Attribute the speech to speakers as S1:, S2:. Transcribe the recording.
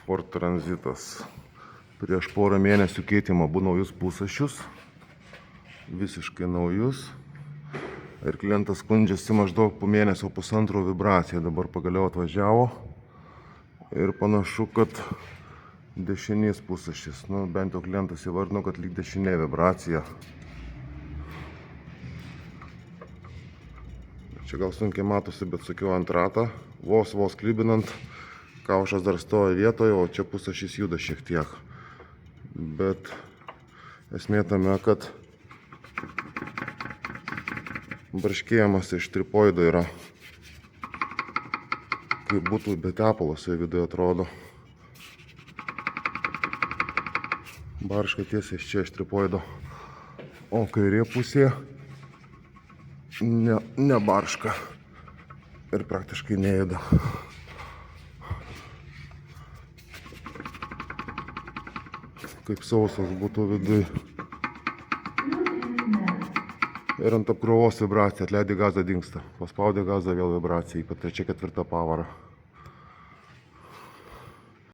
S1: Ford Transitas. Prieš porą mėnesių keitimo buvo naujus pusašius. Visiškai naujus. Ir klientas skundžiasi maždaug po mėnesio pusantro vibraciją. Dabar pagaliau atvažiavo. Ir panašu, kad dešinės pusašis. Nu, bent jau klientas įvardino, kad lyg dešinė vibracija. Čia gal sunkiai matosi, bet sakiau ant ratą. Vos klibinant. Kaušas dar stoja vietoje, o čia pusašis juda šiek tiek. Bet esmė tame, kad barškėjimas iš tripoido yra. Kaip būtų be tepalas, viduje atrodo. Barška tiesiai iš čia iš tripoido. O kairė pusė ne barška. Ir praktiškai nejuda. Kaip sausas būtų viduj. Ir ant apkrovos vibracija, atleidė gazą dingsta. Paspaudė gazą, vėl vibracija, ypač 3-4 pavara.